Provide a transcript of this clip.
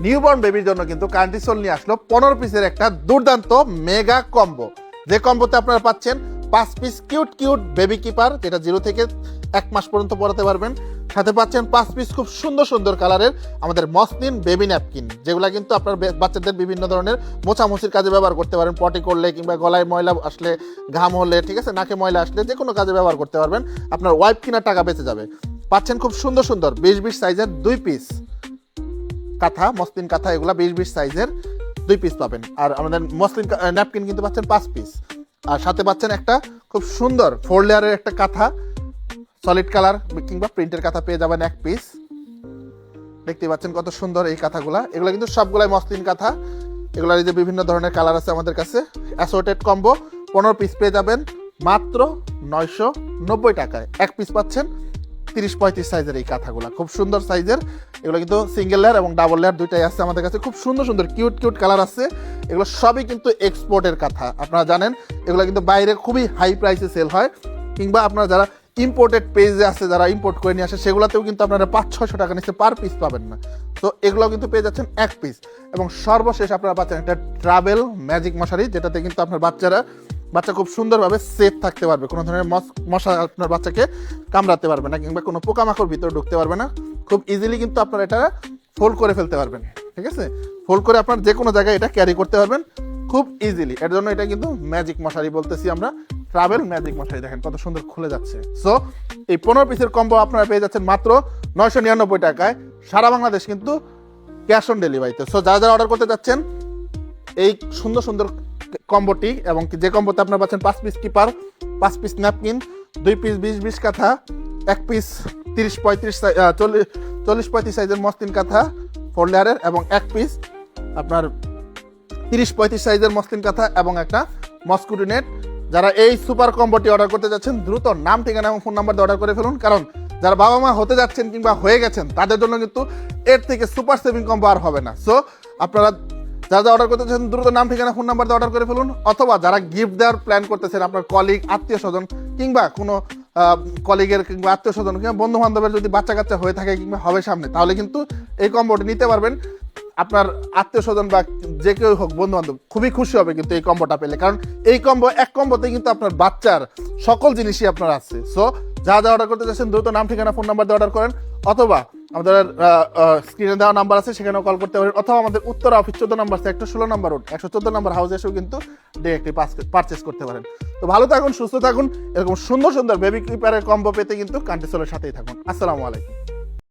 Newborn বেবির জন্য কিন্তু কান্ট্রিসোল নিয়ে আসলো 15 পিসের একটা দুর্দান্ত মেগা কম্বো, যে কম্বোতে আপনারা পাচ্ছেন 5 piece cute cute baby keeper, যেটা 0 থেকে 1 মাস পর্যন্ত পরাতে পারবেন। সাথে পাচ্ছেন 5 পিস খুব সুন্দর সুন্দর কালারের আমাদের মসলিন বেবি ন্যাপকিন, যেগুলো কিন্তু আপনার বাচ্চাদের বিভিন্ন ধরনের মোছামুছির কাজে ব্যবহার করতে পারেন, পটি করলে কিংবা গলায় ময়লা আসলে, ঘাম হলে, ঠিক আছে, নাকে ময়লা আসলে যে কোনো কাজে ব্যবহার করতে পারবেন। আপনার ওয়াইপ কেনার টাকা বেঁচে যাবে। পাচ্ছেন খুব সুন্দর সুন্দর 20-20 সাইজের 2 পিস কাঁথা, মসলিন কাঁথা, এগুলা 20-20 সাইজের 2 পিস পাবেন। আর আমাদের মসলিন ন্যাপকিন কিন্তু পাচ্ছেন 5 পিস। আর সাথে পাচ্ছেন একটা খুব সুন্দর 4 লেয়ারের একটা কাঁথা, সলিড কালার কিংবা প্রিন্টের কাঁথা পেয়ে যাবেন 1 পিস। দেখতে পাচ্ছেন কত সুন্দর এই কাঁথাগুলা, এগুলো কিন্তু সবগুলাই মসলিন কাঁথা। এগুলার যে বিভিন্ন ধরনের কালার আছে আমাদের কাছে। অ্যাসর্টেড কম্বো 15 পিস পেয়ে যাবেন মাত্র 990 টাকায়। 1 পিস পাচ্ছেন 30-35 সাইজের এই কাঁথাগুলা, খুব সুন্দর সাইজের। এগুলো কিন্তু সিঙ্গেল লেয়ার এবং ডাবল লেয়ার দুইটাই আছে আমাদের কাছে। খুব সুন্দর সুন্দর কিউট কিউট কালার আছে। এগুলো সবই কিন্তু এক্সপোর্টের কাঁথা, আপনারা জানেন। এগুলো কিন্তু বাইরে খুবই হাই প্রাইসে সেল হয়, কিংবা আপনারা যারা ইম্পোর্টেড পেজে আছে, যারা ইম্পোর্ট করে নিয়ে আসে, সেগুলোতেও কিন্তু আপনারা 500-600 টাকা নিচে পার পিস পাবেন না। তো এগুলো কিন্তু পেয়ে যাচ্ছেন 1 পিস। এবং সর্বশেষ আপনারা পাচ্ছেন একটা ট্রাভেল ম্যাজিক মশারি, যেটাতে কিন্তু আপনার বাচ্চা খুব সুন্দরভাবে সেফ থাকতে পারবে, কোনো ধরনের মশা আপনার বাচ্চাকে কামড়াতে পারবে না, কিংবা কোনো পোকামাকড় ভিতরে ঢুকতে পারবে না। খুব ইজিলি কিন্তু আপনারা এটা ফোল্ড করে ফেলতে পারবেন, ঠিক আছে। ফোল্ড করে আপনার যে কোনো জায়গায় এটা ক্যারি করতে পারবেন খুব ইজিলি। এর জন্য এটা কিন্তু ম্যাজিক মশারি বলতেছি আমরা, ট্রাভেল ম্যাজিক মশারি। দেখেন কত সুন্দর খুলে যাচ্ছে। সো এই 15 পিসের কম্বো আপনারা পেয়ে যাচ্ছেন মাত্র 999 টাকায়, সারা বাংলাদেশ কিন্তু ক্যাশ অন ডেলিভারিতে। সো যারা যারা অর্ডার করতে যাচ্ছেন এই সুন্দর সুন্দর কম্বোটি, এবং যে কম্বোতে আপনারা পাচ্ছেন 5 piece keeper, 5 piece napkin, 2 piece 20-20 কাঁথা, 1 পিস 40-35 সাইজের মসলিন কাঁথা 4 লেয়ারের, এবং 1 পিস আপনার 30-35 সাইজের মসলিন কাঁথা, এবং একটা মস্কুটো নেট। যারা এই সুপার কম্বোটি অর্ডার করতে যাচ্ছেন দ্রুত নাম, ঠিকানা এবং ফোন নাম্বার দিয়ে অর্ডার করে ফেলুন, কারণ যারা বাবা মা হতে যাচ্ছেন কিংবা হয়ে গেছেন তাদের জন্য কিন্তু এর থেকে সুপার সেভিং কম্বো আর হবে না। সো আপনারা যারা অর্ডার করতে চাচ্ছেন দ্রুত নাম, ঠিকানা, ফোন নাম্বার দিয়ে অর্ডার করে ফেলুন। অথবা যারা গিফট দেওয়ার প্ল্যান করতেছেন, আপনার কলিগ, আত্মীয় স্বজন, কিংবা কোনো কলিগের কিংবা আত্মীয় স্বজন কিংবা বন্ধু বান্ধবের যদি বাচ্চা কাচ্চা হয়ে থাকে কিংবা হবে সামনে, তাহলে কিন্তু এই কম্বোটি নিতে পারবেন। আপনার আত্মীয় স্বজন বা যে কেউ হোক, বন্ধু বান্ধব খুবই খুশি হবে কিন্তু এই কম্বোটা পেলে, কারণ এই এক কম্বোতে কিন্তু আপনার বাচ্চার সকল জিনিসই আপনার আছে। সো যা অর্ডার করতে চাচ্ছেন দ্রুত নাম, ঠিকানা, ফোন নাম্বার দিয়ে অর্ডার করেন, অথবা আমাদের স্ক্রিনে দেওয়া নাম্বার আছে সেখানেও কল করতে পারেন, অথবা আমাদের উত্তরা অফিস 14 নম্বর সেক্টর 16 নম্বর রোড 114 নম্বর হাউসে এসেও কিন্তু ডিরেক্টলি পারচেস করতে পারেন। তো ভালো থাকুন, সুস্থ থাকুন। এরকম সুন্দর সুন্দর বেবি কিপারের কম্বো পেতে কিন্তু কান্ট্রিসোলের সাথেই থাকুন। আসসালামু আলাইকুম।